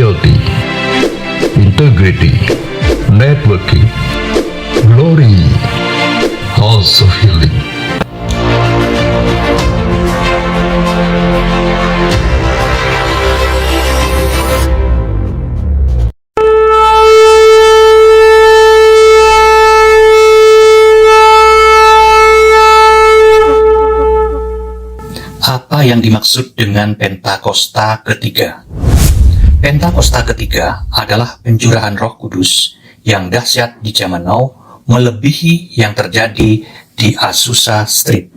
loyalty, integrity, networking, glory, house of healing. Apa yang dimaksud dengan Pentakosta ketiga? Pentakosta ketiga adalah pencurahan Roh Kudus yang dahsyat di zaman now, melebihi yang terjadi di Azusa Street.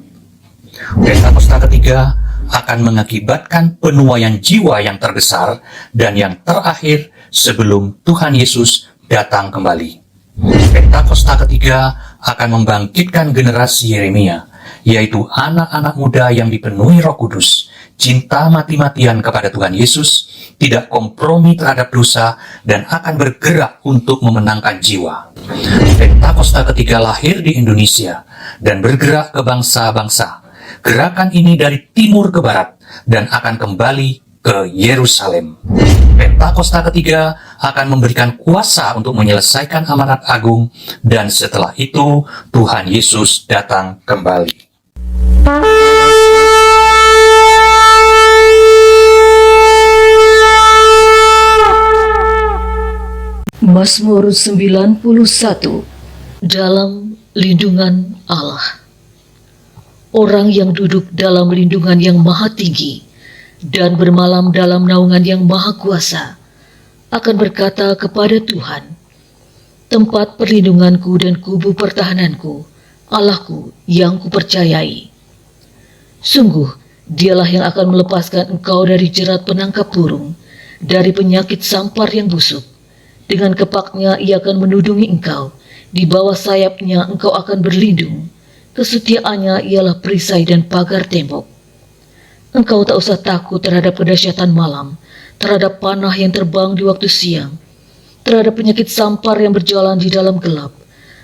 Pentakosta ketiga akan mengakibatkan penuaian jiwa yang terbesar dan yang terakhir sebelum Tuhan Yesus datang kembali. Pentakosta ketiga akan membangkitkan generasi Yeremia, yaitu anak-anak muda yang dipenuhi Roh Kudus, cinta mati-matian kepada Tuhan Yesus, tidak kompromi terhadap dosa, dan akan bergerak untuk memenangkan jiwa. Pentakosta ketiga lahir di Indonesia dan bergerak ke bangsa-bangsa. Gerakan ini dari timur ke barat dan akan kembali ke Yerusalem. Pentakosta ketiga akan memberikan kuasa untuk menyelesaikan amanat agung, dan setelah itu Tuhan Yesus datang kembali. Mazmur 91. Dalam lindungan Allah. Orang yang duduk dalam lindungan yang maha tinggi dan bermalam dalam naungan yang maha kuasa akan berkata kepada Tuhan, tempat perlindunganku dan kubu pertahananku, Allahku yang kupercayai. Sungguh, dialah yang akan melepaskan engkau dari jerat penangkap burung, dari penyakit sampar yang busuk. Dengan kepaknya ia akan menudungi engkau, di bawah sayapnya engkau akan berlindung. Kesetiaannya ialah perisai dan pagar tembok. Engkau tak usah takut terhadap kedahsyatan malam, terhadap panah yang terbang di waktu siang, terhadap penyakit sampar yang berjalan di dalam gelap,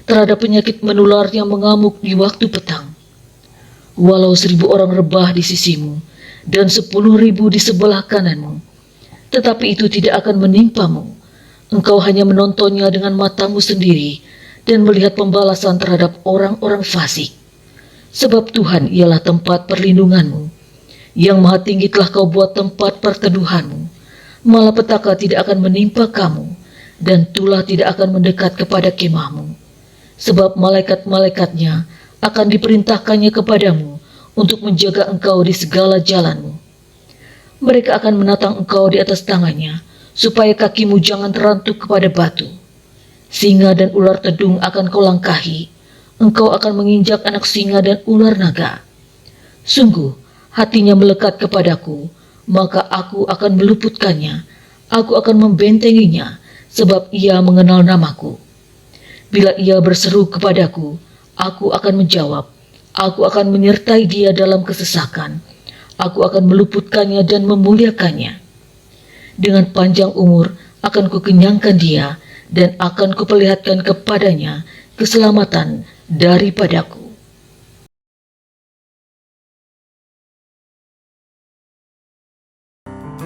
terhadap penyakit menular yang mengamuk di waktu petang. Walau 1.000 orang rebah di sisimu dan 10.000 di sebelah kananmu, tetapi itu tidak akan menimpamu. Engkau hanya menontonnya dengan matamu sendiri dan melihat pembalasan terhadap orang-orang fasik. Sebab Tuhan ialah tempat perlindunganmu. Yang maha tinggi telah kau buat tempat perteduhanmu. Malapetaka tidak akan menimpa kamu, dan tulah tidak akan mendekat kepada kemahmu. Sebab malaikat-malaikatnya akan diperintahkannya kepadamu untuk menjaga engkau di segala jalanmu. Mereka akan menatang engkau di atas tangannya, supaya kakimu jangan terantuk kepada batu. Singa dan ular tedung akan kau langkahi, engkau akan menginjak anak singa dan ular naga. Sungguh, hatinya melekat kepadaku, maka aku akan meluputkannya, aku akan membentenginya, sebab ia mengenal namaku. Bila ia berseru kepadaku, aku akan menjawab, aku akan menyertai dia dalam kesesakan, aku akan meluputkannya dan memuliakannya. Dengan panjang umur akan kukenyangkan dia, dan akan kuperlihatkan kepadanya keselamatan daripadaku.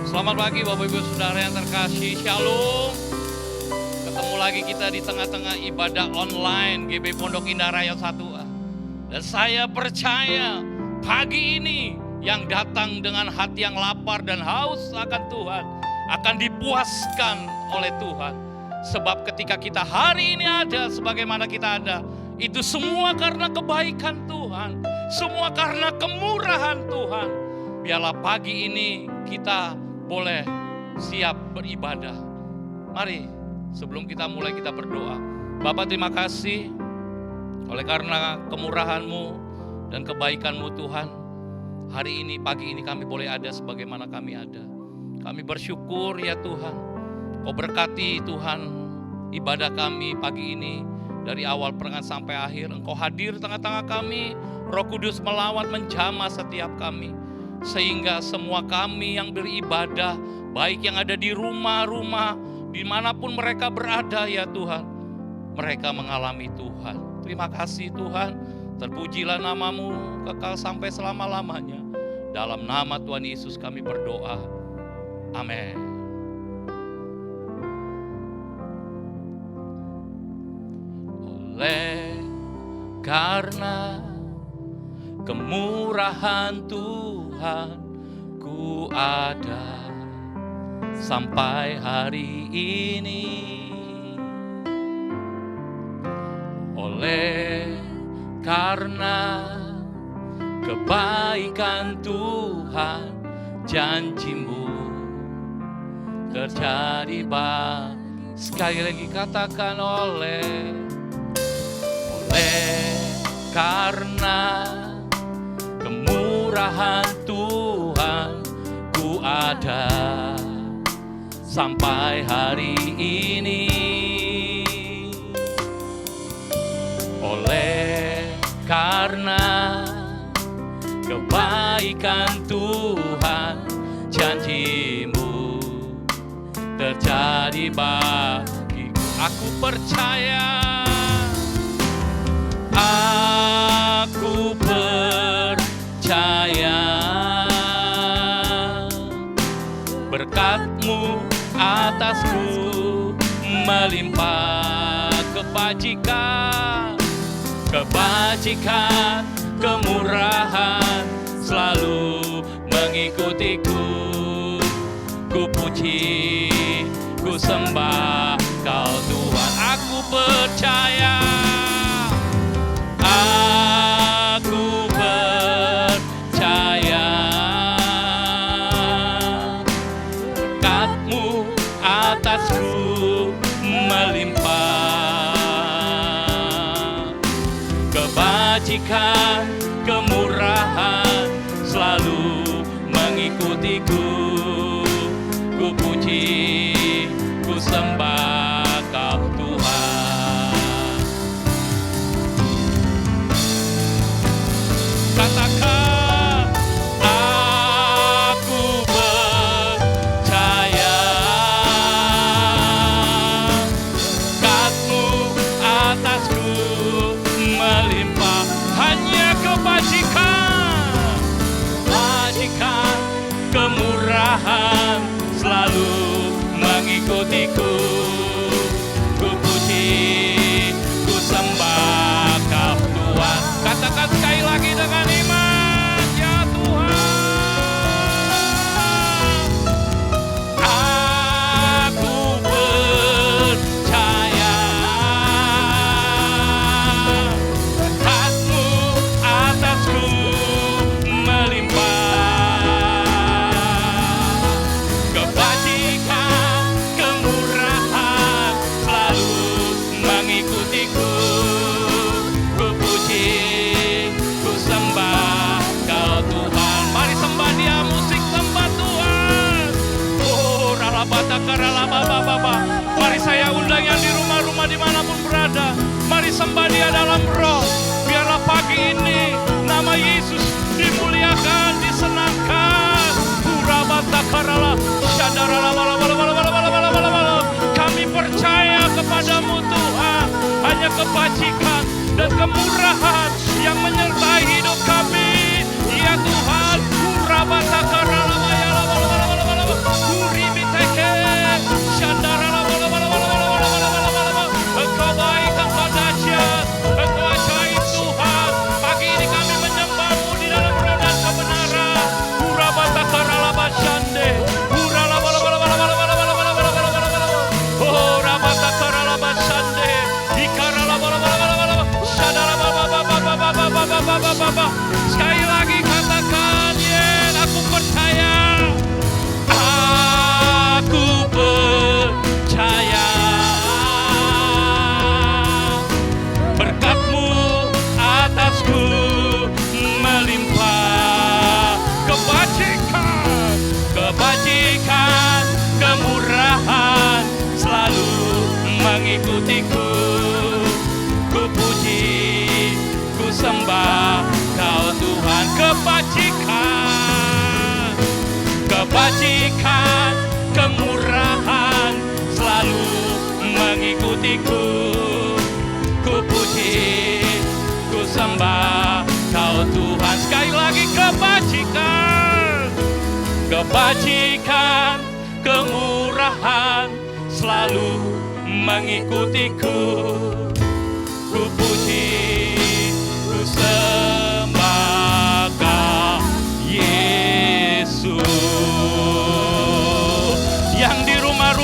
Selamat pagi Bapak Ibu Saudara yang terkasih, Shalom. Ketemu lagi kita di tengah-tengah ibadah online GB Pondok Indah Raya 1A. Dan saya percaya pagi ini yang datang dengan hati yang lapar dan haus akan Tuhan akan dipuaskan oleh Tuhan. Sebab ketika kita hari ini ada sebagaimana kita ada, itu semua karena kebaikan Tuhan, semua karena kemurahan Tuhan. Biarlah pagi ini kita boleh siap beribadah. Mari sebelum kita mulai kita berdoa. Bapa, terima kasih oleh karena kemurahan-Mu dan kebaikan-Mu Tuhan. Hari ini, pagi ini kami boleh ada sebagaimana kami ada. Kami bersyukur ya Tuhan. Kau berkati Tuhan ibadah kami pagi ini dari awal pertengahan sampai akhir. Engkau hadir tengah-tengah kami. Roh Kudus melawat menjamah setiap kami. Sehingga semua kami yang beribadah, baik yang ada di rumah-rumah, dimanapun mereka berada ya Tuhan, mereka mengalami Tuhan. Terima kasih Tuhan. Terpujilah nama-Mu kekal sampai selama-lamanya. Dalam nama Tuhan Yesus kami berdoa. Amin. karena kemurahan Tuhan ku ada sampai hari ini. Oleh karena kebaikan Tuhan, janjimu terjadi sekali lagi katakan oleh karena kemurahan Tuhan ku ada sampai hari ini. Oleh karena kebaikan Tuhan, janjimu terjadi bagiku. Aku percaya, aku percaya berkat-Mu atasku melimpah, kebajikan, kemurahan selalu mengikutiku. Ku puji, ku sembah Kau Tuhan. Aku percaya, aku percaya berkat-Mu atasku melimpah, kebajikan, kemurahan selalu mengikutiku. Ku puji, ku sembah Kau Tuhan. Katakan, aku percaya berkat-Mu atasku melimpah, hanya kebajikan, kemurahan selalu mengikutiku. Ku puji, ku sembah Kau Tuhan. Katakan sekali lagi dengan iman, ya Tuhan. Aku percaya berkat-Mu atasku melimpah, kebajikan, kemurahan selalu mengikutiku. Ku puji, ku sembah Kau Tuhan. Mari sembah Dia, musik sembah Tuhan. Oh, ralabatakaralabababa. Mari saya undang yang di rumah-rumah dimanapun berada. Mari sembah Dia dalam roh. Biarlah pagi ini nama Yesus dimuliakan, disenangkan. Urabatakarala, syadaralabalabalabalabalabalabalabala. Kami percaya kepadamu Tuhan. Hanya kebajikan dan kemurahan yang menyertai hidup kami. Ya Tuhan, urabatakaralabayalabalabalabalabala. Uribiteke, syadaralabalabalabalabalabala. Engkau baik, Engkau dahsyat, Engkau ajaib Tuhan. Pagi ini kami menyembah-Mu di dalam roh dan kebenaran. Urabatakaralabashande, uralabalabalabalabalabalabalabalabala. Oh, rabatakaralabashande, ikaralabalabalabalabala. Shadarabababababababababababa. Sekali lagi katakan, aku percaya. Aku percaya berkat-Mu atasku melimpah, kebajikan, kemurahan selalu mengikutiku. Ku puji, ku sembah Kau Tuhan. Kebajikan, kemurahan selalu mengikutiku. Ku puji, ku sembah Kau Tuhan. Sekali lagi, kebajikan, kemurahan selalu mengikutiku. Ku puji,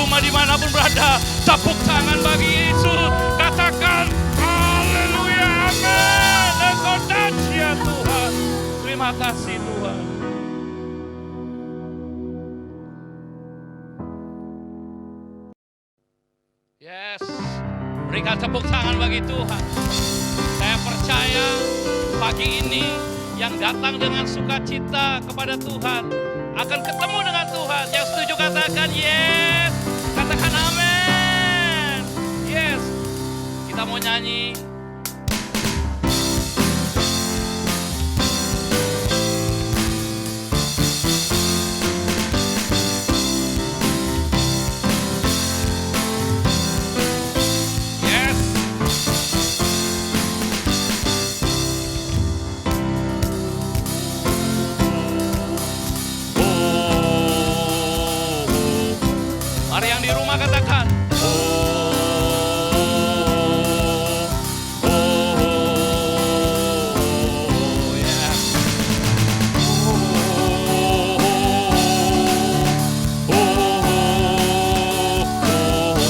rumah dimanapun berada, tepuk tangan bagi Yesus. Katakan haleluya, amin. Engkau dahsyat Tuhan. Terima kasih Tuhan. Yes, berikan tepuk tangan bagi Tuhan. Saya percaya pagi ini yang datang dengan sukacita kepada Tuhan akan ketemu dengan Tuhan. Yang setuju katakan yes, katakan amin. Yes, kita mau nyanyi. Mari yang di rumah katakan.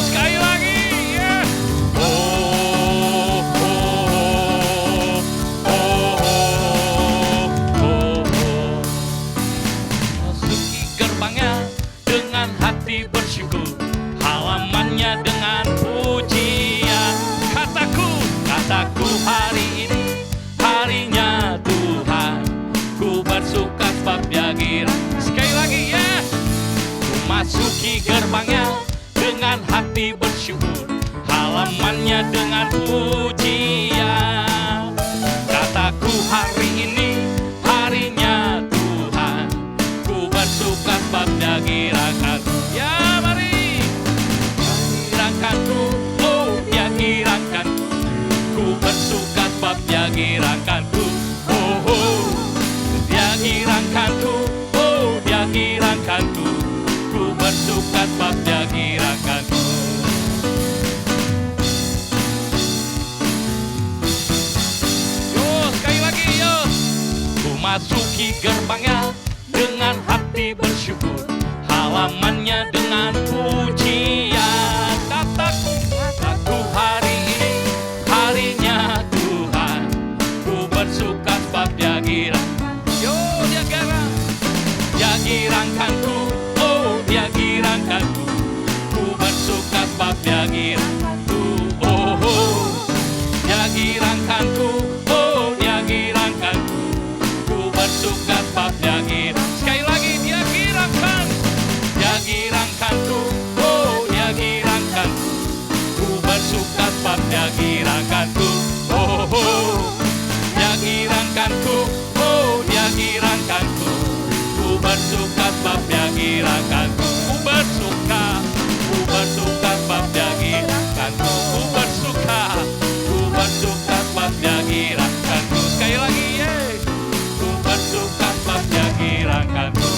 Sekali lagi, ya. Masuki gerbangnya dengan hati bersyukur, halamannya dengan pujian. Kataku hari ini harinya Tuhan, ku bersuka sebab Dia girang. Sekali lagi ya, ku masuki gerbangnya dengan hati bersyukur, halamannya dengan pujian. Kataku hari ini harinya Tuhan, ku bersuka sebab Dia girangkan. Ya mari, girangkanku, oh Dia girangkanku, ku bersuka sebab Dia girangkanku. Oh, oh, Dia girangkanku, oh Dia girangkanku, ku bersuka sebab Dia girangkanku. Yo, sekali lagi yo. Ku masuki gerbangnya dengan hati bersyukur, halamannya dengan pujian. Kataku hari ini harinya Tuhan, ku bersuka sebab Dia girang. Yo, Dia girang, Dia girangkanku, oh Dia girangkanku, ku bersuka sebab Dia girangkanku. Oh, oh, Dia girangkanku, oh Dia girangkanku, ku bersuka sebab Dia girang. Sekali lagi, Dia girangkan, Dia girangkanku, oh Dia girangkanku, ku bersuka sebab Dia girangkanku. Oh, oh, Dia girangkanku, oh Dia girangkanku, ku bersuka sebab Dia girangkanku. Ku bersuka sebab Dia girangkanku. Ku bersuka sebab Dia girangkanku. Sekali lagi, yeah. Ku bersuka sebab Dia girangkanku.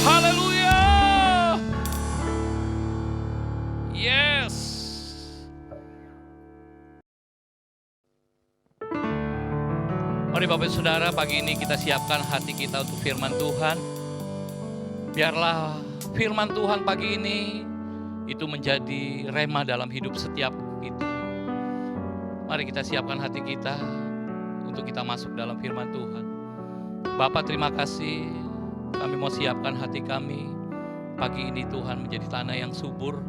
Haleluya. Yes. Mari Bapak Saudara, pagi ini kita siapkan hati kita untuk firman Tuhan. Biarlah firman Tuhan pagi ini itu menjadi rema dalam hidup setiap kita. Mari kita siapkan hati kita untuk kita masuk dalam firman Tuhan. Bapak, terima kasih. Kami mau siapkan hati kami. Pagi ini Tuhan menjadi tanah yang subur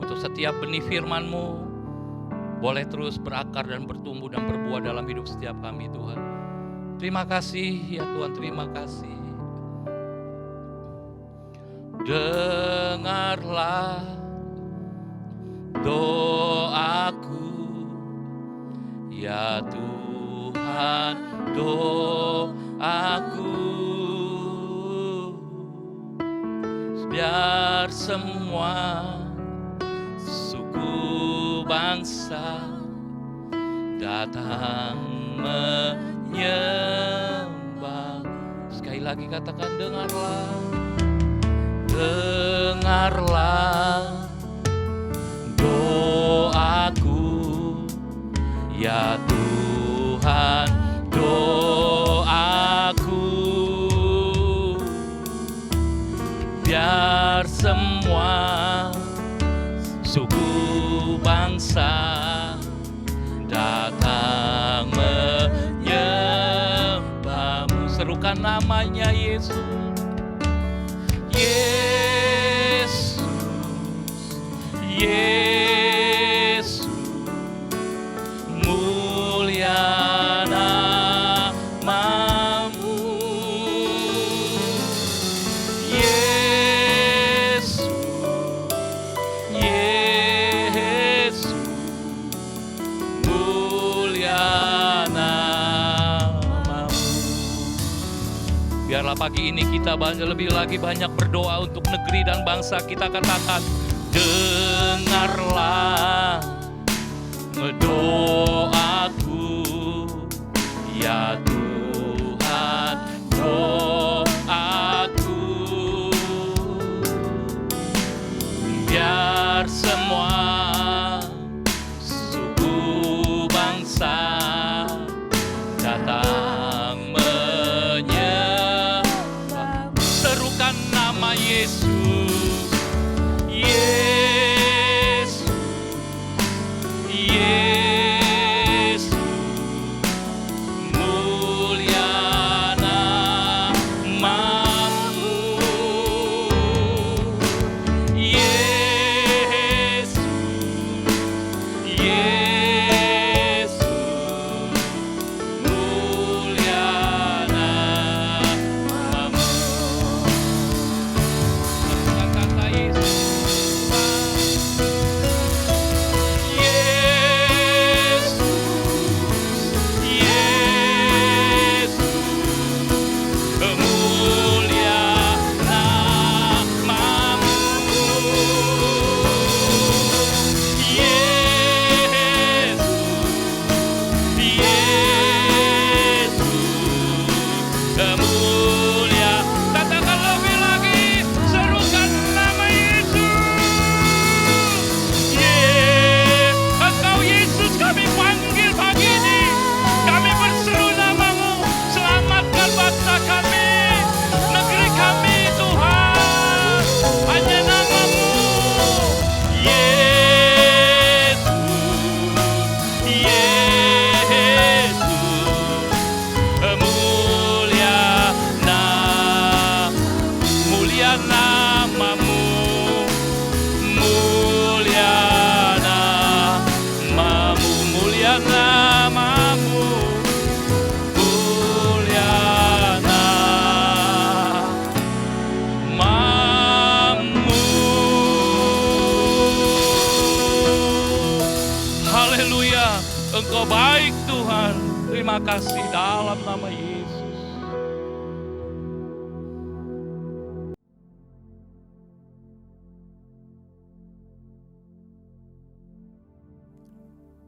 untuk setiap benih firman-Mu boleh terus berakar dan bertumbuh dan berbuah dalam hidup setiap kami Tuhan. Terima kasih ya Tuhan, terima kasih. Dengarlah doaku ya Tuhan, doaku. Biar semua suku bangsa datang menyembah. Sekali lagi katakan, dengarlah, dengarlah doaku Ya Tuhan, doaku, biar semua suku bangsa datang menyembahmu. Serukan namanya Yesus. Yesus, Yesus, mulia namamu. Yesus, Yesus, mulia namamu. Biarlah pagi ini kita lebih lagi banyak berdoa untuk negeri dan bangsa kita. Katakan, dengarlah doaku, ya Tuhan, doaku, biar semua suku bangsa datang menyembah. Serukan nama Yesus. Yesus, Yesus, mulia namamu. Yesus, Yesus, mulia namamu. Kata Yesus. Engkau baik Tuhan. Terima kasih dalam nama Yesus.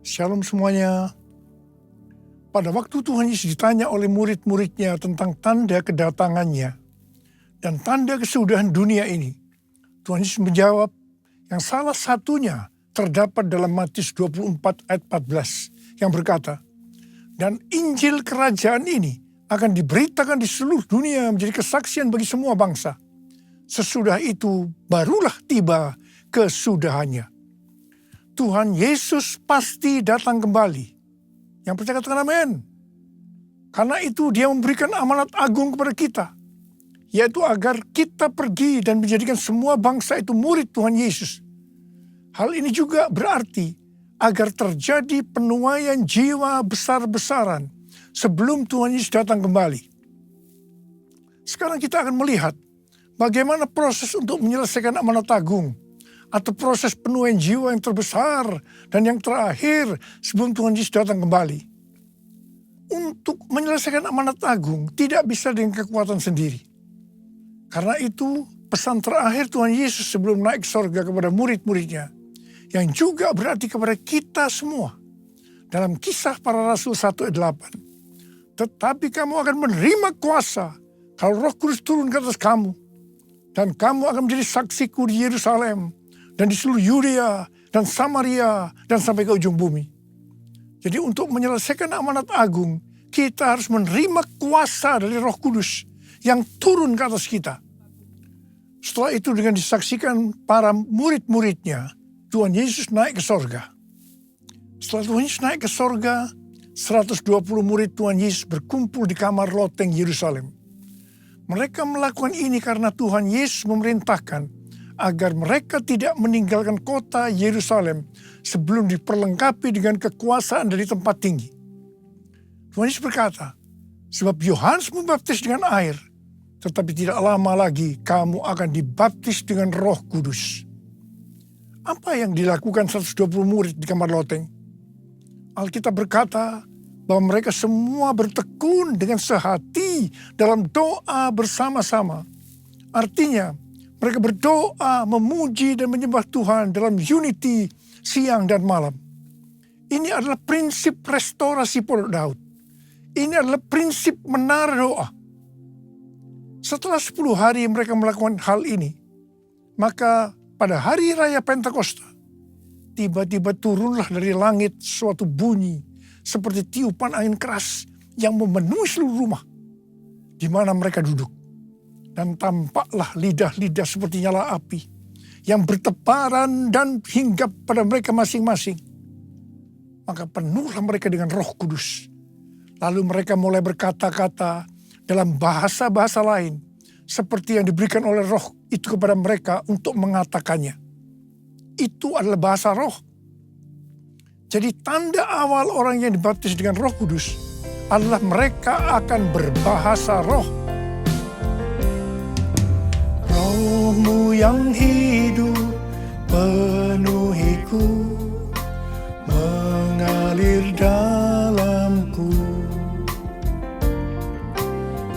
Shalom semuanya. Pada waktu Tuhan Yesus ditanya oleh murid-muridnya tentang tanda kedatangannya dan tanda kesudahan dunia ini, Tuhan Yesus menjawab yang salah satunya terdapat dalam Matius 24 ayat 14 yang berkata, dan Injil kerajaan ini akan diberitakan di seluruh dunia menjadi kesaksian bagi semua bangsa. Sesudah itu barulah tiba kesudahannya. Tuhan Yesus pasti datang kembali. Yang percaya katakan amin. Karena itu dia memberikan amanat agung kepada kita, yaitu agar kita pergi dan menjadikan semua bangsa itu murid Tuhan Yesus. Hal ini juga berarti agar terjadi penuaian jiwa besar-besaran sebelum Tuhan Yesus datang kembali. Sekarang kita akan melihat bagaimana proses untuk menyelesaikan amanat agung atau proses penuaian jiwa yang terbesar dan yang terakhir sebelum Tuhan Yesus datang kembali. Untuk menyelesaikan amanat agung tidak bisa dengan kekuatan sendiri. Karena itu pesan terakhir Tuhan Yesus sebelum naik ke sorga kepada murid-muridnya, yang juga berarti kepada kita semua. Dalam Kisah Para Rasul 1 ayat 8. Tetapi kamu akan menerima kuasa kalau Roh Kudus turun ke atas kamu. Dan kamu akan menjadi saksiku di Yerusalem dan di seluruh Yudea dan Samaria dan sampai ke ujung bumi. Jadi untuk menyelesaikan amanat agung, kita harus menerima kuasa dari Roh Kudus yang turun ke atas kita. Setelah itu dengan disaksikan para murid-muridnya, Tuhan Yesus naik ke sorga. Setelah Tuhan Yesus naik ke sorga, 120 murid Tuhan Yesus berkumpul di kamar loteng Yerusalem. Mereka melakukan ini karena Tuhan Yesus memerintahkan agar mereka tidak meninggalkan kota Yerusalem sebelum diperlengkapi dengan kekuasaan dari tempat tinggi. Tuhan Yesus berkata, sebab Yohanes membaptis dengan air, tetapi tidak lama lagi kamu akan dibaptis dengan Roh Kudus. Apa yang dilakukan 120 murid di kamar loteng? Alkitab berkata bahwa mereka semua bertekun dengan sehati dalam doa bersama-sama. Artinya, mereka berdoa, memuji dan menyembah Tuhan dalam unity siang dan malam. Ini adalah prinsip restorasi Pondok Daud. Ini adalah prinsip menara doa. Setelah 10 hari mereka melakukan hal ini, maka pada hari raya Pentakosta, tiba-tiba turunlah dari langit suatu bunyi seperti tiupan angin keras yang memenuhi seluruh rumah di mana mereka duduk. Dan tampaklah lidah-lidah seperti nyala api yang bertebaran dan hinggap pada mereka masing-masing. Maka penuhlah mereka dengan Roh Kudus. Lalu mereka mulai berkata-kata dalam bahasa-bahasa lain seperti yang diberikan oleh Roh itu kepada mereka untuk mengatakannya. Itu adalah bahasa roh. Jadi tanda awal orang yang dibaptis dengan Roh Kudus adalah mereka akan berbahasa roh. Rohmu yang hidup penuhiku, mengalir dalamku.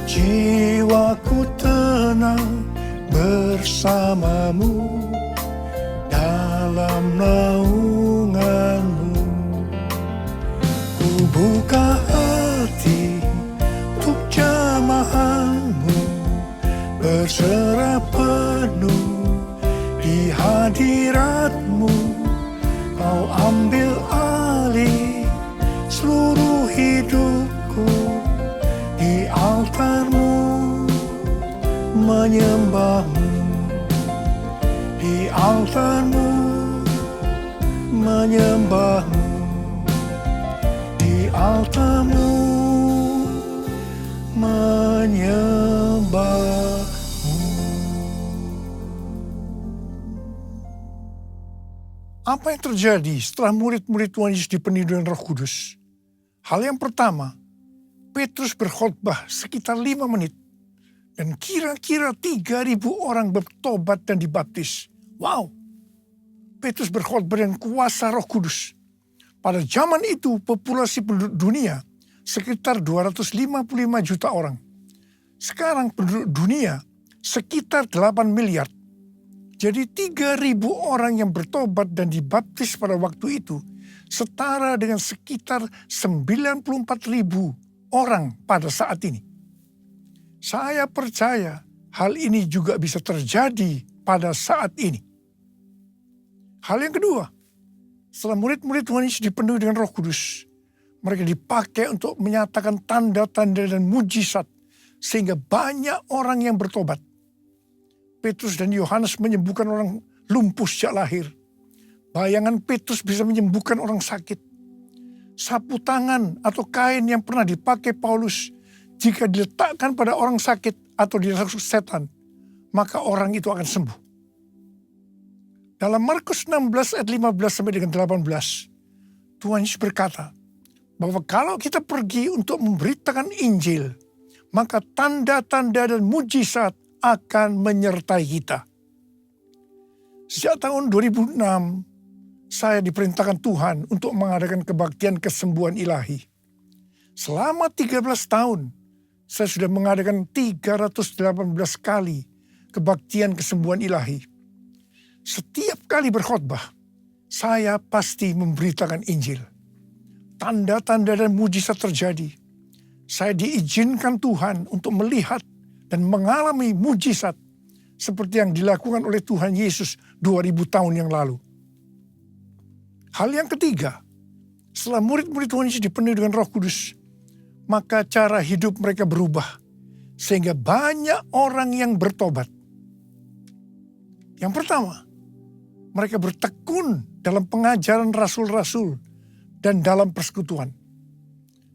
Jiwaku tenang bersamamu dalam naunganmu. Ku buka hati untuk jamahanmu, berserah penuh di hadiratmu. Kau ambil alih seluruh hidupku, di altarmu menyembahmu, di altarmu menyembahmu, di altarmu menyembahmu. Apa yang terjadi setelah murid-murid Tuhan Yesus dipenuhi dengan Roh Kudus? Hal yang pertama, Petrus berkhotbah sekitar 5 menit. Dan kira-kira 3.000 orang bertobat dan dibaptis. Wow! Petrus berkhotbah dengan kuasa Roh Kudus. Pada zaman itu populasi penduduk dunia sekitar 255 juta orang. Sekarang penduduk dunia sekitar 8 miliar. Jadi 3.000 orang yang bertobat dan dibaptis pada waktu itu setara dengan sekitar 94.000 orang pada saat ini. Saya percaya hal ini juga bisa terjadi pada saat ini. Hal yang kedua, setelah murid-murid Tuhan Yesus dipenuhi dengan Roh Kudus, mereka dipakai untuk menyatakan tanda-tanda dan mujizat sehingga banyak orang yang bertobat. Petrus dan Yohanes menyembuhkan orang lumpuh sejak lahir. Bayangan Petrus bisa menyembuhkan orang sakit. Sapu tangan atau kain yang pernah dipakai Paulus, jika diletakkan pada orang sakit atau dirasuk setan, maka orang itu akan sembuh. Dalam Markus 16 ayat 15 sampai dengan 18, Tuhan Yesus berkata bahwa kalau kita pergi untuk memberitakan Injil, maka tanda-tanda dan mujizat akan menyertai kita. Sejak tahun 2006, saya diperintahkan Tuhan untuk mengadakan kebaktian kesembuhan ilahi. Selama 13 tahun, saya sudah mengadakan 318 kali kebaktian kesembuhan ilahi. Setiap kali berkhotbah, saya pasti memberitakan Injil. Tanda-tanda dan mujizat terjadi. Saya diizinkan Tuhan untuk melihat dan mengalami mujizat seperti yang dilakukan oleh Tuhan Yesus 2000 tahun yang lalu. Hal yang ketiga, Setelah murid-murid Tuhan Yesus dipenuhi dengan Roh Kudus, maka cara hidup mereka berubah. Sehingga banyak orang yang bertobat. Yang pertama, mereka bertekun dalam pengajaran rasul-rasul dan dalam persekutuan.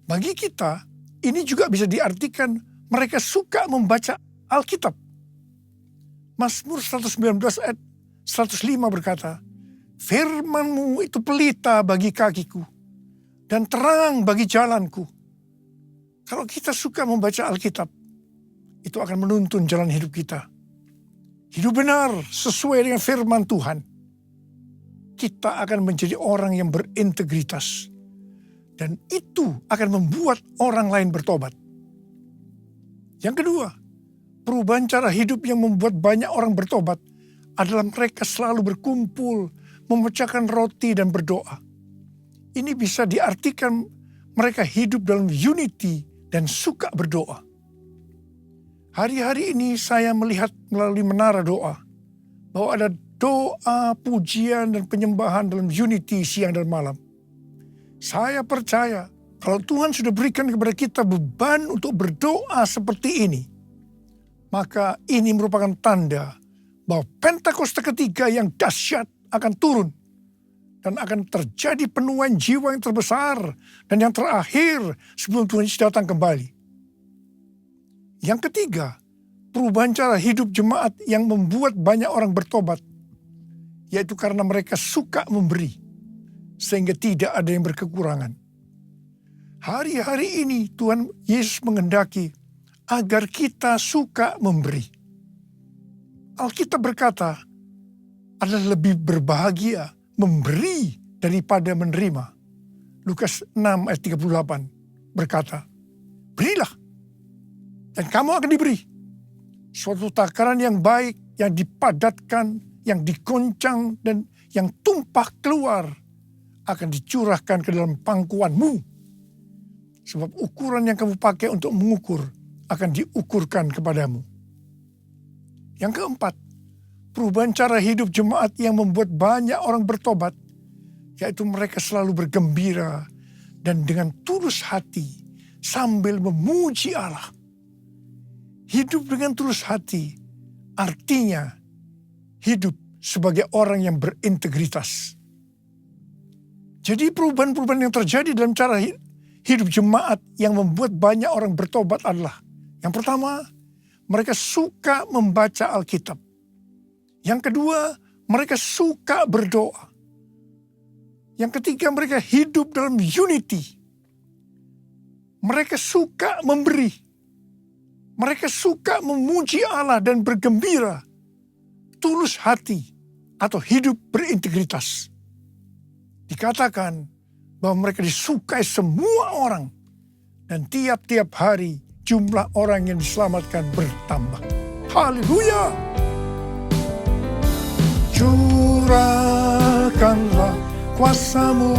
Bagi kita, ini juga bisa diartikan mereka suka membaca Alkitab. Mazmur 119 ayat 105 berkata, "Firman-Mu itu pelita bagi kakiku dan terang bagi jalanku." Kalau kita suka membaca Alkitab, itu akan menuntun jalan hidup kita. Hidup benar sesuai dengan firman Tuhan. Kita akan menjadi orang yang berintegritas. Dan itu akan membuat orang lain bertobat. Yang kedua, perubahan cara hidup yang membuat banyak orang bertobat adalah mereka selalu berkumpul, memecahkan roti dan berdoa. Ini bisa diartikan mereka hidup dalam unity dan suka berdoa. Hari-hari ini saya melihat melalui menara doa bahwa ada doa, pujian, dan penyembahan dalam unity siang dan malam. Saya percaya kalau Tuhan sudah berikan kepada kita beban untuk berdoa seperti ini, maka ini merupakan tanda bahwa Pentakosta ketiga yang dahsyat akan turun. Dan akan terjadi penuaian jiwa yang terbesar dan yang terakhir sebelum Tuhan Yesus datang kembali. Yang ketiga, perubahan cara hidup jemaat yang membuat banyak orang bertobat, yaitu karena mereka suka memberi, sehingga tidak ada yang berkekurangan. Hari-hari ini Tuhan Yesus menghendaki agar kita suka memberi. Alkitab berkata, adalah lebih berbahagia memberi daripada menerima. Lukas 6 ayat 38 berkata, "Berilah, dan kamu akan diberi. Suatu takaran yang baik, yang dipadatkan, yang dikoncang, dan yang tumpah keluar akan dicurahkan ke dalam pangkuanmu. Sebab ukuran yang kamu pakai untuk mengukur akan diukurkan kepadamu." Yang keempat, perubahan cara hidup jemaat yang membuat banyak orang bertobat, yaitu mereka selalu bergembira dan dengan tulus hati sambil memuji Allah. Hidup dengan tulus hati artinya hidup sebagai orang yang berintegritas. Jadi perubahan-perubahan yang terjadi dalam cara hidup jemaat yang membuat banyak orang bertobat adalah, yang pertama, mereka suka membaca Alkitab. Yang kedua, mereka suka berdoa. Yang ketiga, mereka hidup dalam unity. Mereka suka memberi. Mereka suka memuji Allah dan bergembira, tulus hati, atau hidup berintegritas. Dikatakan bahwa mereka disukai semua orang, dan tiap-tiap hari jumlah orang yang diselamatkan bertambah. Haleluya! Curahkanlah kuasa-Mu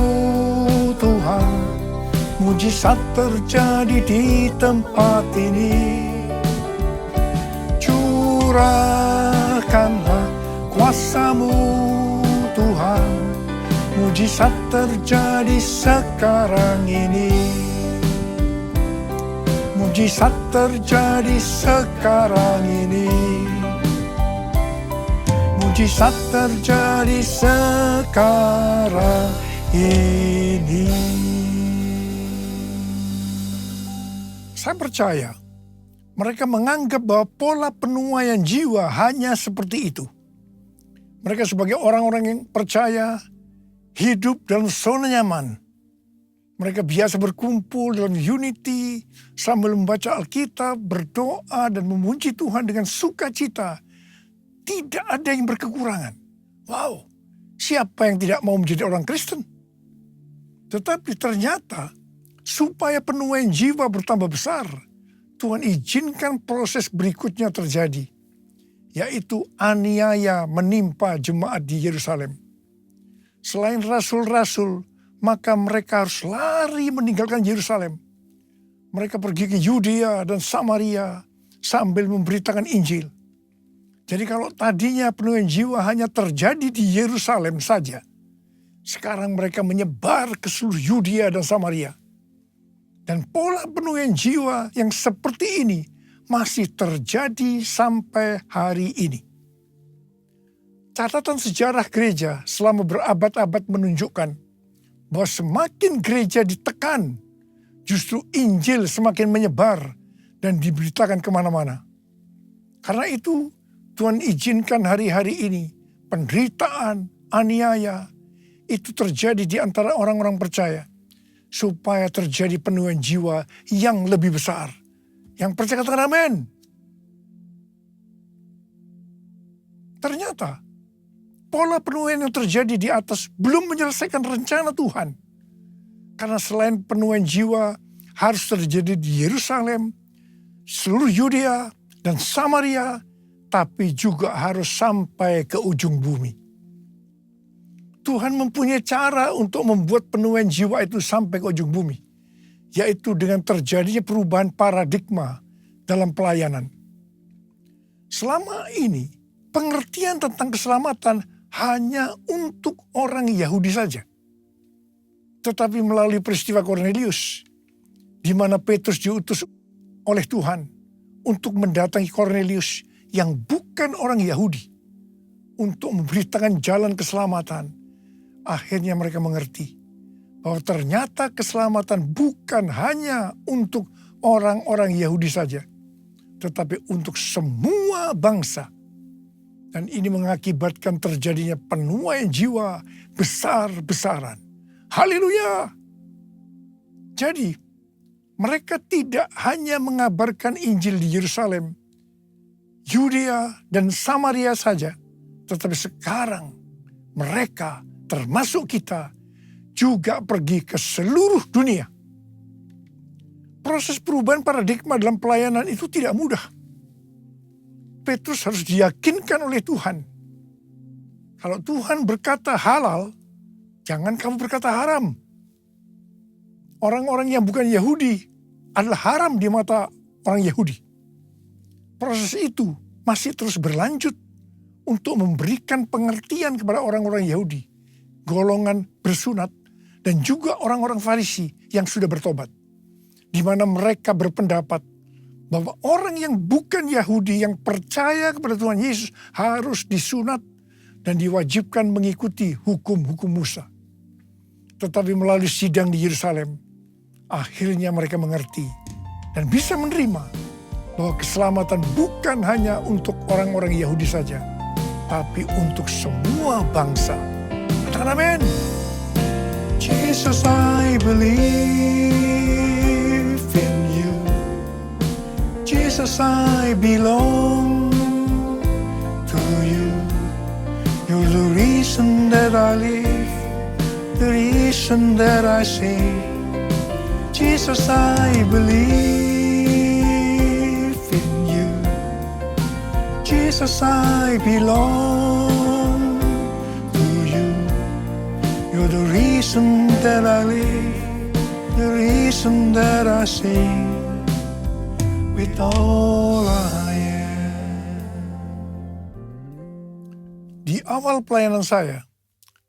Tuhan, mujizat terjadi di tempat ini. Curahkanlah kuasa-Mu Tuhan, mujizat terjadi sekarang ini. Mujizat terjadi sekarang ini. Mujizat terjadi sekarang ini. Saya percaya mereka menganggap bahwa pola penuaian jiwa hanya seperti itu. Mereka sebagai orang-orang yang percaya hidup dalam zona nyaman. Mereka biasa berkumpul dalam unity sambil membaca Alkitab, berdoa dan memuji Tuhan dengan sukacita. Tidak ada yang berkekurangan. Wow, siapa yang tidak mau menjadi orang Kristen? Tetapi ternyata supaya penuaian jiwa bertambah besar, Tuhan izinkan proses berikutnya terjadi, yaitu aniaya menimpa jemaat di Yerusalem. Selain rasul-rasul, maka mereka harus lari meninggalkan Yerusalem. Mereka pergi ke Yudea dan Samaria sambil memberitakan Injil. Jadi kalau tadinya penuaian jiwa hanya terjadi di Yerusalem saja, Sekarang mereka menyebar ke seluruh Yudea dan Samaria. Dan pola penuaian jiwa yang seperti ini masih terjadi sampai hari ini. Catatan sejarah gereja selama berabad-abad menunjukkan bahwa semakin gereja ditekan, justru Injil semakin menyebar dan diberitakan kemana-mana. Karena itu, Tuhan izinkan hari-hari ini penderitaan, aniaya, itu terjadi di antara orang-orang percaya, supaya terjadi penuaian jiwa yang lebih besar. Yang percaya katakan amin. Ternyata, pola penuaian yang terjadi di atas belum menyelesaikan rencana Tuhan. Karena selain penuaian jiwa harus terjadi di Yerusalem, seluruh Yudea dan Samaria, tapi juga harus sampai ke ujung bumi. Tuhan mempunyai cara untuk membuat penuaian jiwa itu sampai ke ujung bumi, yaitu dengan terjadinya perubahan paradigma dalam pelayanan. Selama ini, pengertian tentang keselamatan hanya untuk orang Yahudi saja. Tetapi melalui peristiwa Kornelius, di mana Petrus diutus oleh Tuhan untuk mendatangi Kornelius yang bukan orang Yahudi, untuk memberitakan jalan keselamatan, akhirnya mereka mengerti bahwa ternyata keselamatan bukan hanya untuk orang-orang Yahudi saja, tetapi untuk semua bangsa. Dan ini mengakibatkan terjadinya penuaian jiwa besar-besaran. Haleluya! Jadi, mereka tidak hanya mengabarkan Injil di Yerusalem, Yudea, dan Samaria saja, tetapi sekarang mereka, termasuk kita, juga pergi ke seluruh dunia. Proses perubahan paradigma dalam pelayanan itu tidak mudah. Petrus harus diyakinkan oleh Tuhan. Kalau Tuhan berkata halal, jangan kamu berkata haram. Orang-orang yang bukan Yahudi adalah haram di mata orang Yahudi. Proses itu masih terus berlanjut untuk memberikan pengertian kepada orang-orang Yahudi, golongan bersunat, dan juga orang-orang Farisi yang sudah bertobat. Di mana mereka berpendapat bahwa orang yang bukan Yahudi yang percaya kepada Tuhan Yesus harus disunat dan diwajibkan mengikuti hukum-hukum Musa. Tetapi melalui sidang di Yerusalem, akhirnya mereka mengerti dan bisa menerima bahwa keselamatan bukan hanya untuk orang-orang Yahudi saja, tapi untuk semua bangsa. Katakan amin. Jesus, I believe in you. Jesus, I belong to you. You're the reason that I live, the reason that I sing. Jesus, I believe in you. Jesus, I belong to you. You're the reason that I live, the reason that I sing. With all I am. Di awal pelayanan saya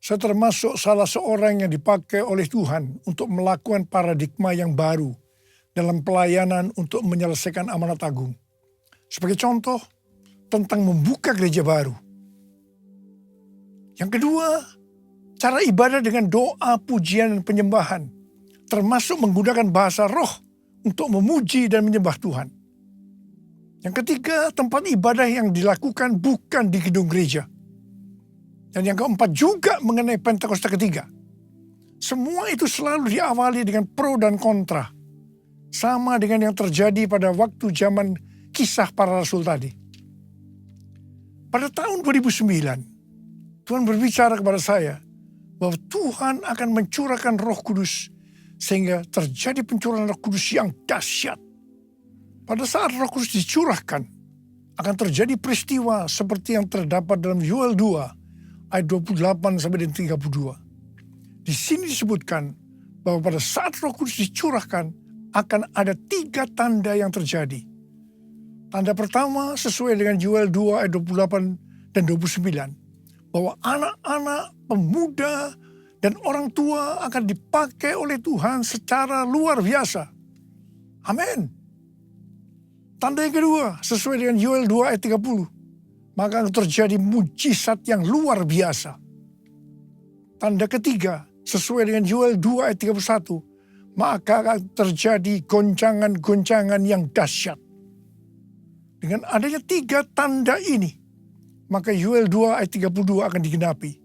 termasuk salah seorang yang dipakai oleh Tuhan untuk melakukan paradigma yang baru dalam pelayanan untuk menyelesaikan amanat agung. Sebagai contoh, tentang membuka gereja baru. Yang kedua, cara ibadah dengan doa, pujian, dan penyembahan, termasuk menggunakan bahasa roh untuk memuji dan menyembah Tuhan. Yang ketiga, tempat ibadah yang dilakukan bukan di gedung gereja. Dan yang keempat juga mengenai Pentakosta ketiga. Semua itu selalu diawali dengan pro dan kontra. Sama dengan yang terjadi pada waktu zaman kisah para rasul tadi. Pada tahun 2009, Tuhan berbicara kepada saya bahwa Tuhan akan mencurahkan Roh Kudus sehingga terjadi pencurahan Roh Kudus yang dahsyat. Pada saat Roh Kudus dicurahkan, akan terjadi peristiwa seperti yang terdapat dalam Yoel 2 ayat 28 sampai dengan 32. Di sini disebutkan bahwa pada saat Roh Kudus dicurahkan akan ada 3 tanda yang terjadi. Tanda pertama sesuai dengan Yoel 2 ayat 28 dan 29, bahwa anak-anak, pemuda, Dan orang tua akan dipakai oleh Tuhan secara luar biasa. Amin. Tanda yang kedua, sesuai dengan Yoel 2 ayat 30. Maka akan terjadi mujizat yang luar biasa. Tanda ketiga, sesuai dengan Yoel 2 ayat 31. Maka akan terjadi goncangan-goncangan yang dahsyat. Dengan adanya 3 tanda ini, maka Yoel 2 ayat 32 akan digenapi.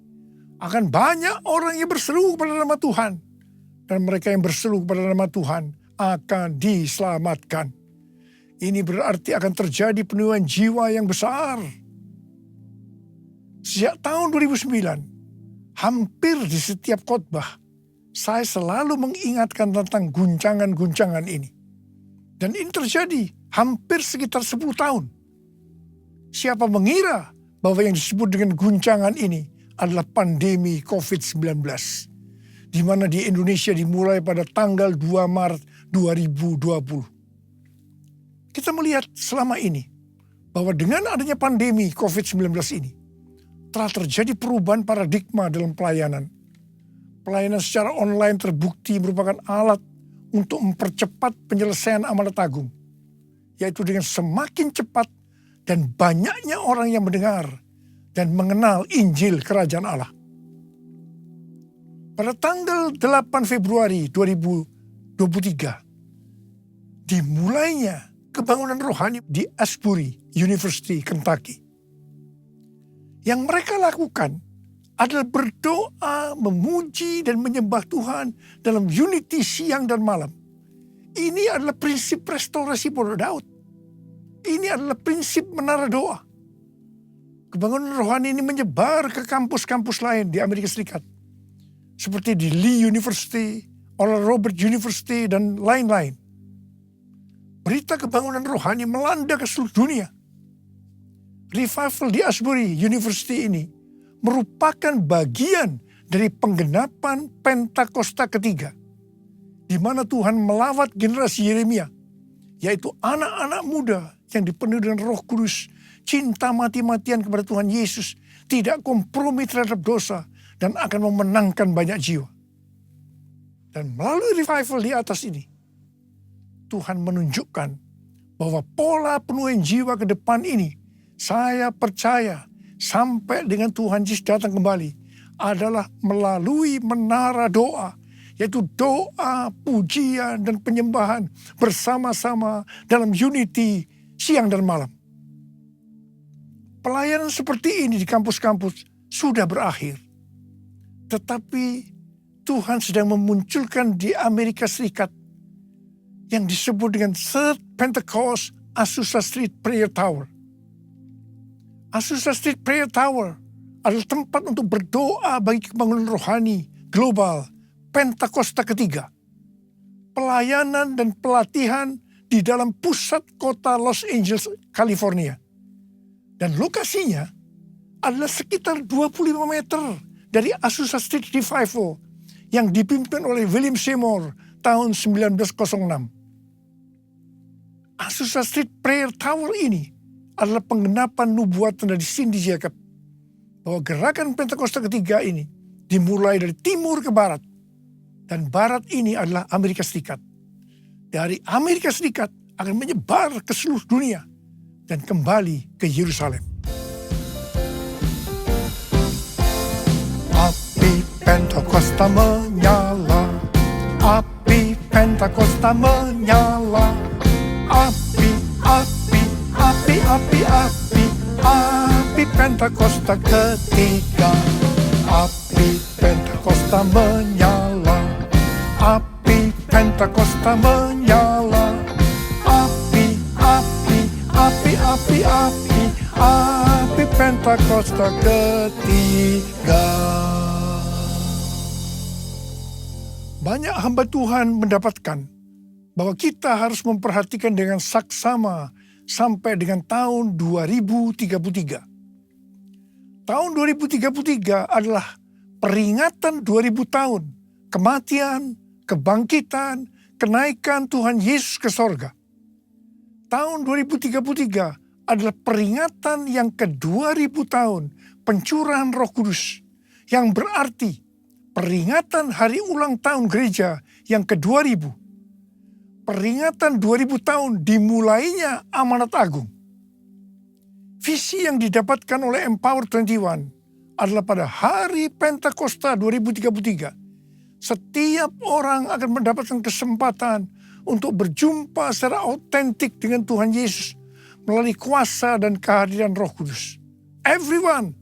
Akan banyak orang yang berseru kepada nama Tuhan. Dan mereka yang berseru kepada nama Tuhan akan diselamatkan. Ini berarti akan terjadi penuaian jiwa yang besar. Sejak tahun 2009, hampir di setiap khotbah, saya selalu mengingatkan tentang guncangan-guncangan ini. Dan ini terjadi hampir sekitar 10 tahun. Siapa mengira bahwa yang disebut dengan guncangan ini adalah pandemi COVID-19, di mana di Indonesia dimulai pada tanggal 2 Maret 2020. Kita melihat selama ini bahwa dengan adanya pandemi COVID-19 ini, telah terjadi perubahan paradigma dalam pelayanan. Pelayanan secara online terbukti merupakan alat untuk mempercepat penyelesaian amanat agung, yaitu dengan semakin cepat dan banyaknya orang yang mendengar dan mengenal Injil Kerajaan Allah. Pada tanggal 8 Februari 2023, dimulainya kebangunan rohani di Asbury University, Kentucky. Yang mereka lakukan adalah berdoa, memuji, dan menyembah Tuhan dalam unity siang dan malam. Ini adalah prinsip restorasi Pondok Daud. Ini adalah prinsip menara doa. Kebangunan rohani ini menyebar ke kampus-kampus lain di Amerika Serikat. Seperti di Lee University, Oral Roberts University, dan lain-lain. Berita kebangunan rohani melanda ke seluruh dunia. Revival di Asbury University ini merupakan bagian dari penggenapan Pentakosta ketiga, di mana Tuhan melawat generasi Yeremia, yaitu anak-anak muda yang dipenuhi dengan Roh Kudus, cinta mati-matian kepada Tuhan Yesus, tidak kompromi terhadap dosa, dan akan memenangkan banyak jiwa. Dan melalui revival di atas ini, Tuhan menunjukkan bahwa pola penuaian jiwa ke depan ini, saya percaya sampai dengan Tuhan Yesus datang kembali, adalah melalui menara doa, yaitu doa, pujian, dan penyembahan bersama-sama dalam unity siang dan malam. Pelayanan seperti ini di kampus-kampus sudah berakhir. Tetapi Tuhan sedang memunculkan di Amerika Serikat yang disebut dengan Third Pentecost Azusa Street Prayer Tower. Azusa Street Prayer Tower adalah tempat untuk berdoa bagi kebangunan rohani global Pentakosta ketiga. Pelayanan dan pelatihan di dalam pusat kota Los Angeles, California. Dan lokasinya adalah sekitar 25 meter dari Azusa Street Revival yang dipimpin oleh William Seymour tahun 1906. Azusa Street Prayer Tower ini adalah penggenapan nubuatan dari Cindy Jacob bahwa gerakan Pentakosta ketiga ini dimulai dari timur ke barat, dan barat ini adalah Amerika Serikat. Dari Amerika Serikat akan menyebar ke seluruh dunia dan kembali ke Yerusalem. Api Pentakosta menyala, api Pentakosta menyala, api, api, api, api, api, api Pentakosta ketiga, api Pentakosta menyala, api Pentakosta menyala, api, api, api, api, api, api Pentakosta ketiga. Banyak hamba Tuhan mendapatkan bahwa kita harus memperhatikan dengan saksama sampai dengan tahun 2033. Tahun 2033 adalah peringatan 2000 tahun kematian, kebangkitan, kenaikan Tuhan Yesus ke sorga. Tahun 2033 adalah peringatan yang ke-2000 tahun pencurahan Roh Kudus, yang berarti peringatan hari ulang tahun gereja yang ke-2000. Peringatan 2000 tahun dimulainya amanat agung. Visi yang didapatkan oleh Empower 21 adalah pada hari Pentakosta 2033. Setiap orang akan mendapatkan kesempatan untuk berjumpa secara autentik dengan Tuhan Yesus melalui kuasa dan kehadiran Roh Kudus. Everyone.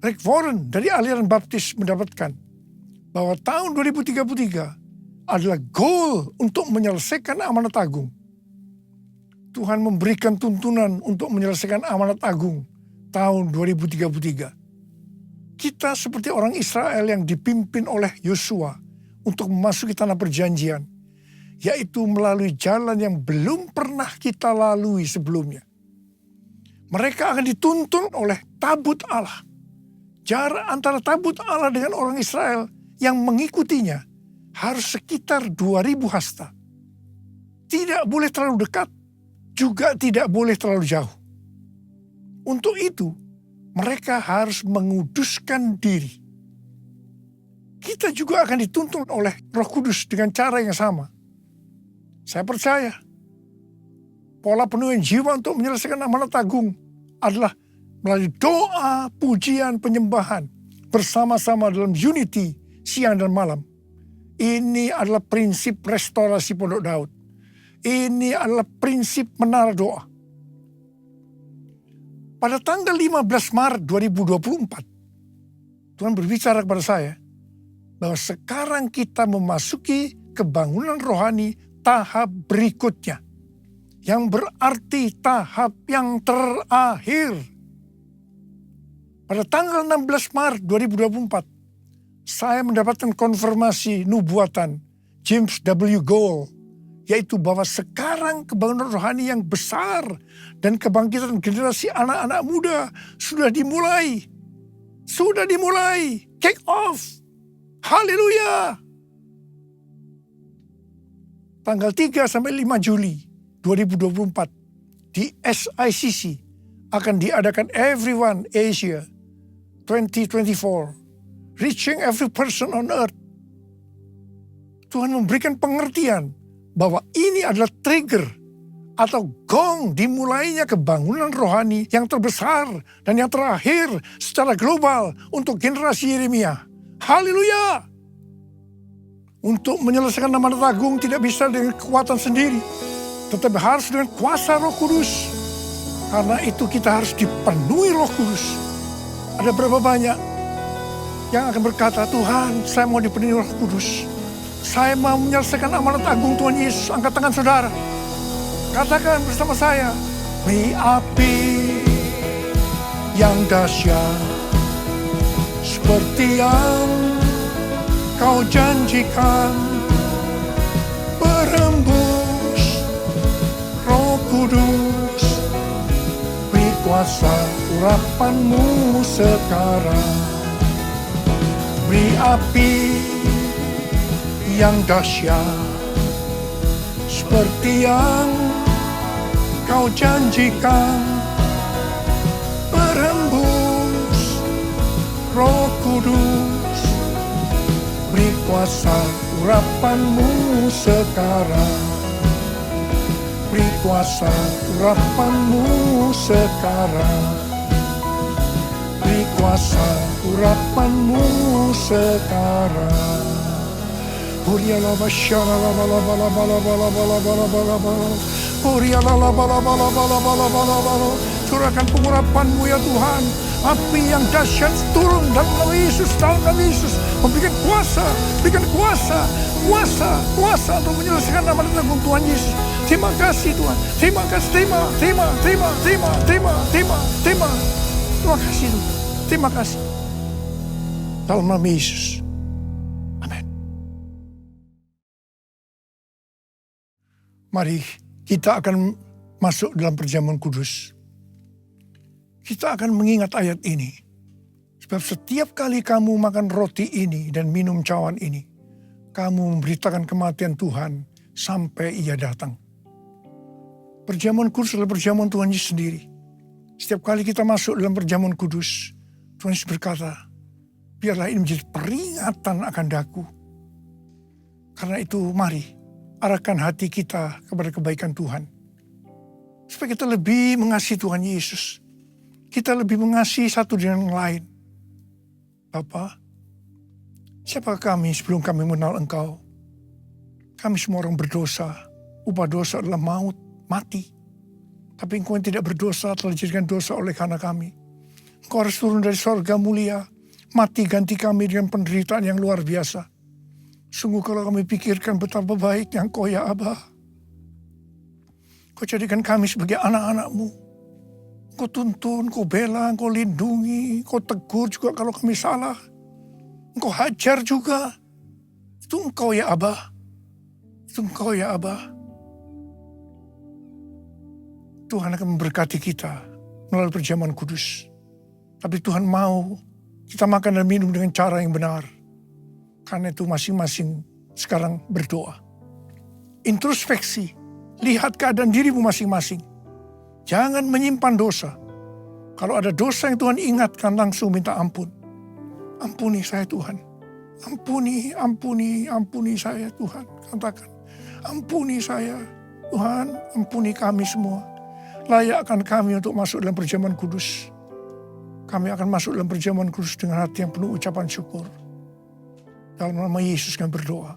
Rick Warren dari aliran baptis mendapatkan bahwa tahun 2033 adalah goal untuk menyelesaikan amanat agung. Tuhan memberikan tuntunan untuk menyelesaikan amanat agung tahun 2033. Kita seperti orang Israel yang dipimpin oleh Yosua untuk memasuki tanah perjanjian, yaitu melalui jalan yang belum pernah kita lalui sebelumnya. Mereka akan dituntun oleh tabut Allah. Jarak antara tabut Allah dengan orang Israel yang mengikutinya harus sekitar 2000 hasta. Tidak boleh terlalu dekat, juga tidak boleh terlalu jauh. Untuk itu, mereka harus menguduskan diri. Kita juga akan dituntun oleh Roh Kudus dengan cara yang sama. Saya percaya, pola penuhan jiwa untuk menyelesaikan amanat agung adalah melalui doa, pujian, penyembahan bersama-sama dalam unity siang dan malam. Ini adalah prinsip restorasi Pondok Daud. Ini adalah prinsip menara doa. Pada tanggal 15 Maret 2024, Tuhan berbicara kepada saya bahwa sekarang kita memasuki kebangunan rohani tahap berikutnya. Yang berarti tahap yang terakhir. Pada tanggal 16 Maret 2024, saya mendapatkan konfirmasi nubuatan James W. Gould, yaitu bahwa sekarang kebangunan rohani yang besar dan kebangkitan generasi anak-anak muda sudah dimulai. Sudah dimulai. Kick off. Haleluya. Tanggal 3 sampai 5 Juli 2024 di SICC akan diadakan Everyone Asia 2024, Reaching Every Person on Earth. Tuhan memberikan pengertian bahwa ini adalah trigger atau gong dimulainya kebangunan rohani yang terbesar dan yang terakhir secara global untuk generasi Yeremia. Haleluya! Untuk menyelesaikan amanat agung tidak bisa dengan kekuatan sendiri, tetapi harus dengan kuasa Roh Kudus. Karena itu kita harus dipenuhi Roh Kudus. Ada berapa banyak yang akan berkata, Tuhan, saya mau dipenuhi Roh Kudus. Saya mau menyelesaikan amanat agung Tuhan Yesus. Angkat tangan saudara. Katakan bersama saya, beri api yang dahsyat seperti yang kau janjikan, berembus Roh Kudus, beri kuasa urapanmu sekarang. Beri api yang dahsyat seperti yang kau janjikan, berembus Roh Kudus, beri kuasa urapanmu sekarang. Beri kuasa urapanmu sekarang. Beri kuasa urapanmu sekarang. Urialaba sharalaba laba laba laba laba laba laba laba. Urialaba laba laba laba laba laba. Curahkan pengurapan-Mu ya Tuhan. Api yang dahsyat turun dalam nama Yesus, dalam nama Yesus. Memberikan kuasa, berikan kuasa, kuasa untuk menyelesaikan amanat agung Tuhan Yesus. Terima kasih Tuhan. Terima kasih, terima kasih Tuhan. Terima kasih. Dalam nama Yesus. Amin. Mari kita akan masuk dalam perjamuan kudus. Kita akan mengingat ayat ini. Sebab setiap kali kamu makan roti ini dan minum cawan ini, kamu memberitakan kematian Tuhan sampai Ia datang. Perjamuan kudus adalah perjamuan Tuhan Yesus sendiri. Setiap kali kita masuk dalam perjamuan kudus, Tuhan Yesus berkata, biarlah ini menjadi peringatan akan daku. Karena itu mari arahkan hati kita kepada kebaikan Tuhan. Supaya kita lebih mengasihi Tuhan Yesus. Kita lebih mengasihi satu dengan yang lain. Bapa, siapa kami sebelum kami mengenal Engkau? Kami semua orang berdosa. Upah dosa adalah maut, mati. Tapi Engkau yang tidak berdosa telah dijadikan dosa oleh karena kami. Engkau harus turun dari sorga mulia, mati ganti kami dengan penderitaan yang luar biasa. Sungguh kalau kami pikirkan betapa baiknya Engkau ya Abah. Kau jadikan kami sebagai anak-anak-Mu. Kau tuntun, Kau bela, Kau lindungi, Kau tegur juga kalau kami salah. Engkau hajar juga. Itu Engkau ya Abah. Itu Engkau ya Abah. Tuhan akan memberkati kita melalui perjamuan kudus. Tapi Tuhan mau kita makan dan minum dengan cara yang benar. Karena itu masing-masing sekarang berdoa. Introspeksi. Lihat keadaan dirimu masing-masing. Jangan menyimpan dosa. Kalau ada dosa yang Tuhan ingatkan, langsung minta ampun. Ampuni saya Tuhan. Ampuni saya Tuhan. Katakan, ampuni saya Tuhan, ampuni kami semua. Layakkan kami untuk masuk dalam perjamuan kudus. Kami akan masuk dalam perjamuan kudus dengan hati yang penuh ucapan syukur. Dalam nama Yesus kami berdoa.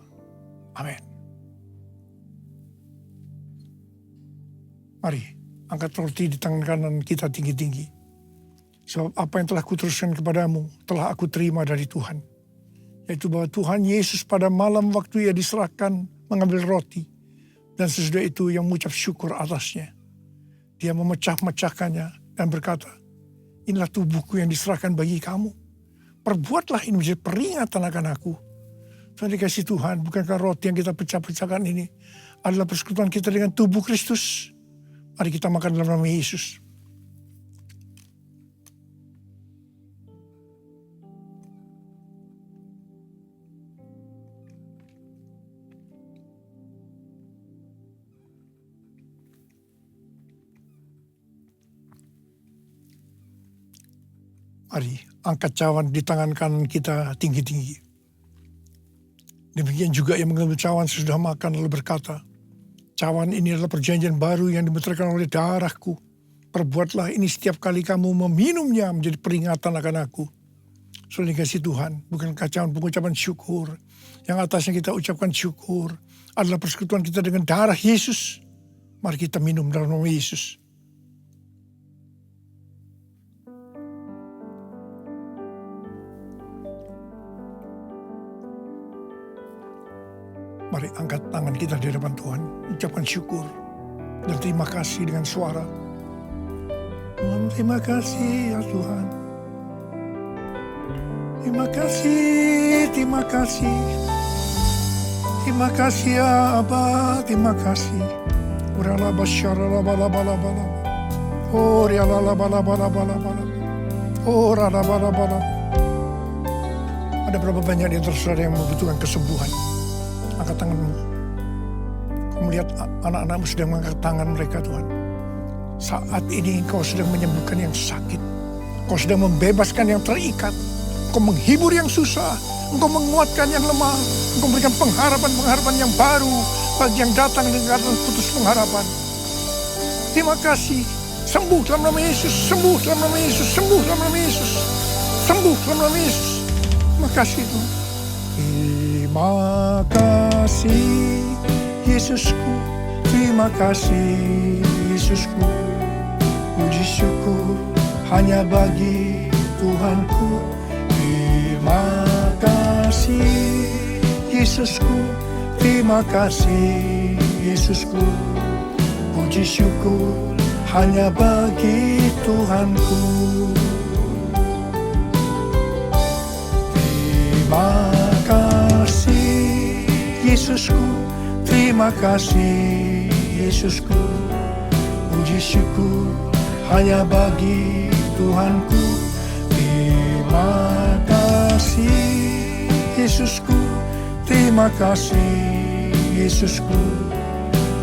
Amin. Mari, angkat roti di tangan kanan kita tinggi-tinggi. Sebab apa yang telah kuteruskan kepadamu, telah aku terima dari Tuhan. Yaitu bahwa Tuhan Yesus pada malam waktu ia diserahkan mengambil roti. Dan sesudah itu yang mengucap syukur atasnya. Dia memecah-mecahkannya dan berkata, inilah tubuhku yang diserahkan bagi kamu. Perbuatlah ini menjadi peringatan akan aku. Tuhan dikasih Tuhan, bukankah roti yang kita pecah-pecahkan ini adalah persekutuan kita dengan tubuh Kristus? Mari kita makan dalam nama Yesus. Mari angkat cawan di tangan kanan kita tinggi-tinggi. Demikian juga yang mengambil cawan sesudah makan lalu berkata, cawan ini adalah perjanjian baru yang dimeteraikan oleh darahku. Perbuatlah ini setiap kali kamu meminumnya menjadi peringatan akan aku. Saudara dikasih Tuhan, bukankah cawan pengucapan syukur? Yang atasnya kita ucapkan syukur adalah persekutuan kita dengan darah Yesus. Mari kita minum dalam nama Yesus. Mari angkat tangan kita di hadapan Tuhan. Ucapkan syukur dan terima kasih dengan suara. Tuhan, terima kasih ya Tuhan. Terima kasih, terima kasih. Terima kasih ya Abah, terima kasih. Urala basyara bala bala bala. Oh riala bala bala bala bala. Oh rala bala bala. Ada berapa banyak di antara saudara yang membutuhkan kesembuhan? Angkat tanganmu. Kau melihat anak-anakmu sedang mengangkat tangan mereka Tuhan. Saat ini Kau sedang menyembuhkan yang sakit. Kau sedang membebaskan yang terikat. Kau menghibur yang susah. Engkau menguatkan yang lemah. Engkau memberikan pengharapan-pengharapan yang baru bagi yang datang dengan keadaan putus pengharapan. Terima kasih. Sembuh dalam nama Yesus. Sembuh dalam nama Yesus. Sembuh dalam nama Yesus. Sembuh dalam nama Yesus. Terima kasih Tuhan. Terima kasih Yesusku, terima kasih Yesusku. Puji syukur hanya bagi Tuhanku. Terima kasih Yesusku, terima kasih Yesusku. Puji syukur hanya bagi Tuhanku. Terima kasih Yesusku, terima kasih Yesusku. Puji syukur hanya bagi Tuhanku. Terima kasih Yesusku, terima kasih Yesusku.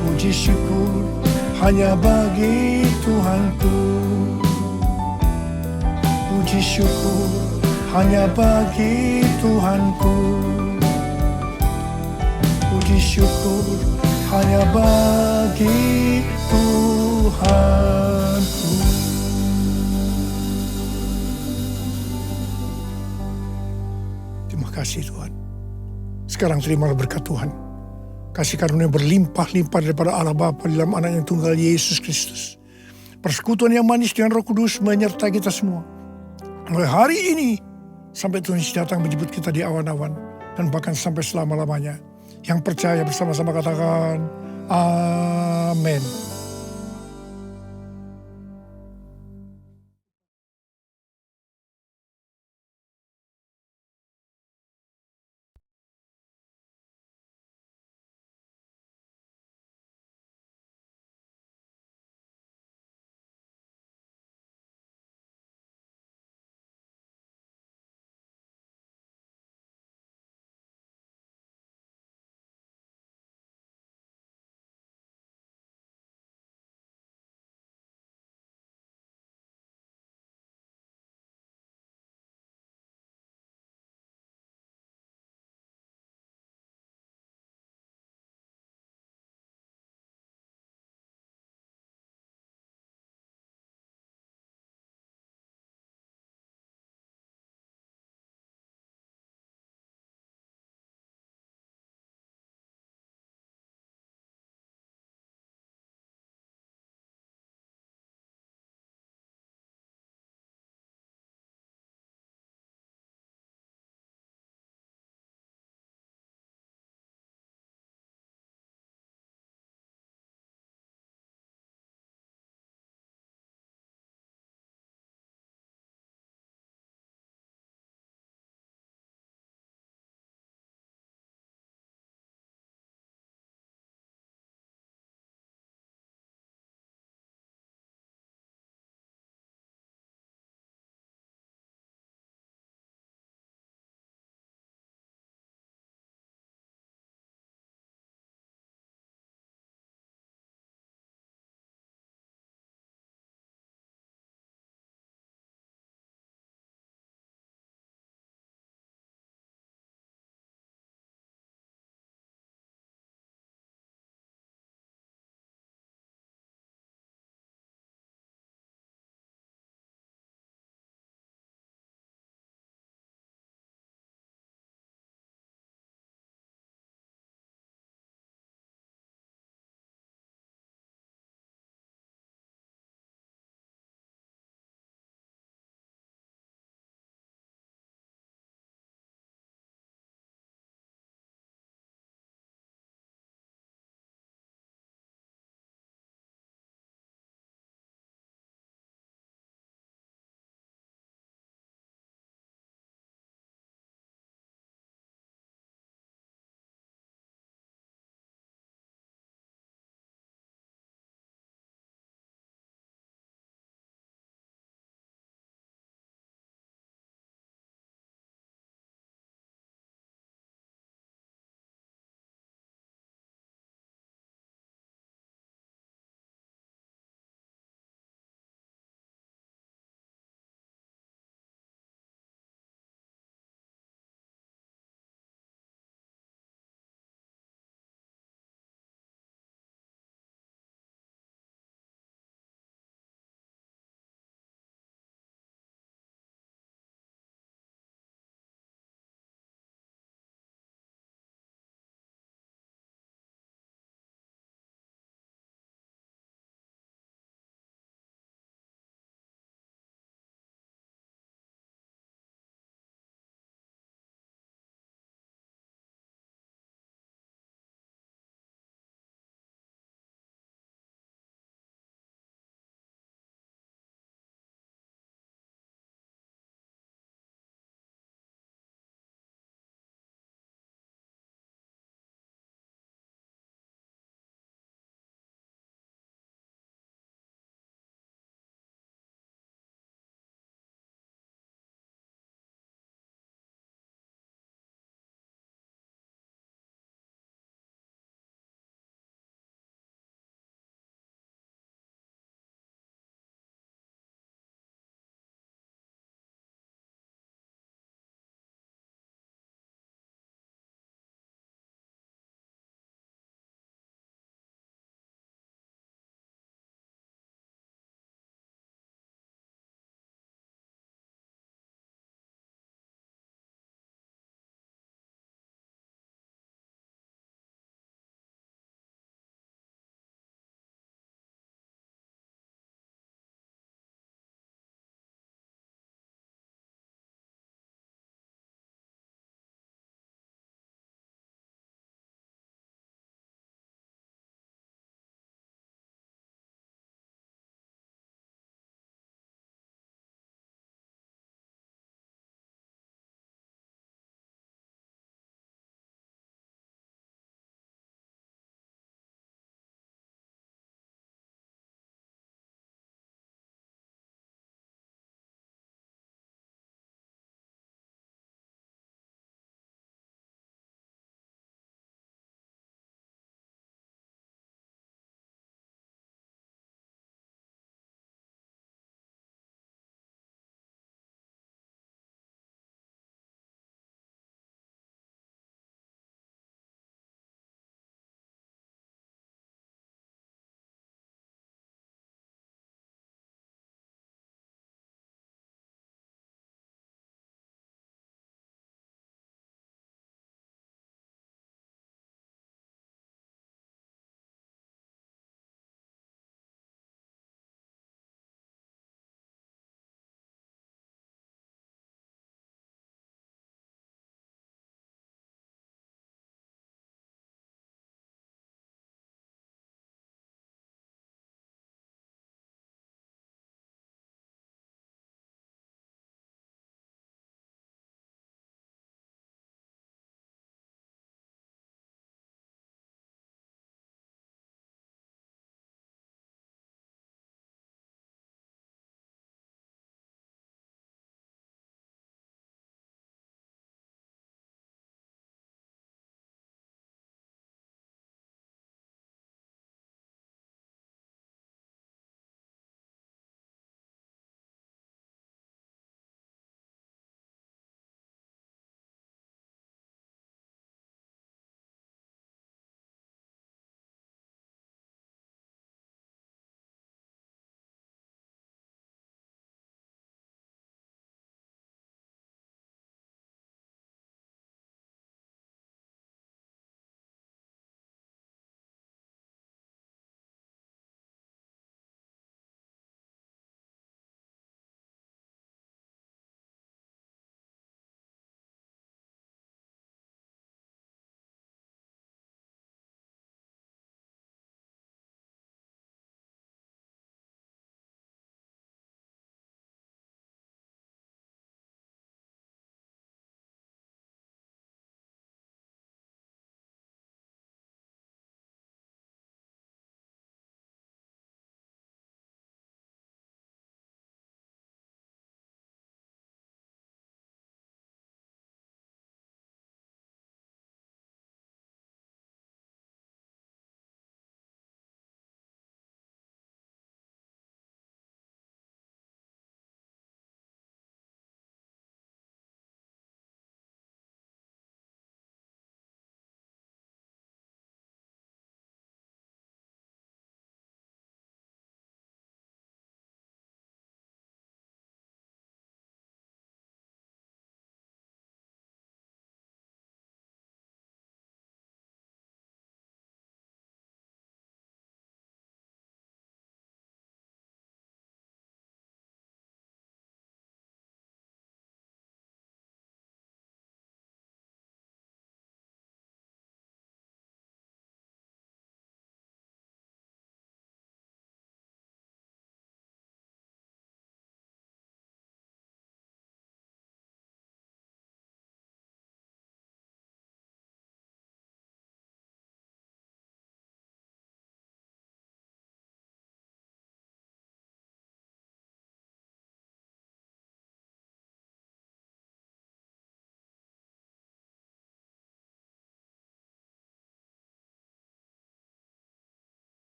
Puji syukur hanya bagi Tuhanku. Puji syukur hanya bagi Tuhanku. Puji syukur hanya bagi Tuhanku. Terima kasih Tuhan. Sekarang terimalah berkat Tuhan. Kasih karunia berlimpah-limpah daripada Allah Bapa di dalam anak yang tunggal Yesus Kristus. Persekutuan yang manis dengan Roh Kudus menyertai kita semua. Mulai hari ini sampai Tuhan Yesus datang menjemput kita di awan-awan. Dan bahkan sampai selama-lamanya. Yang percaya bersama-sama katakan, Amin.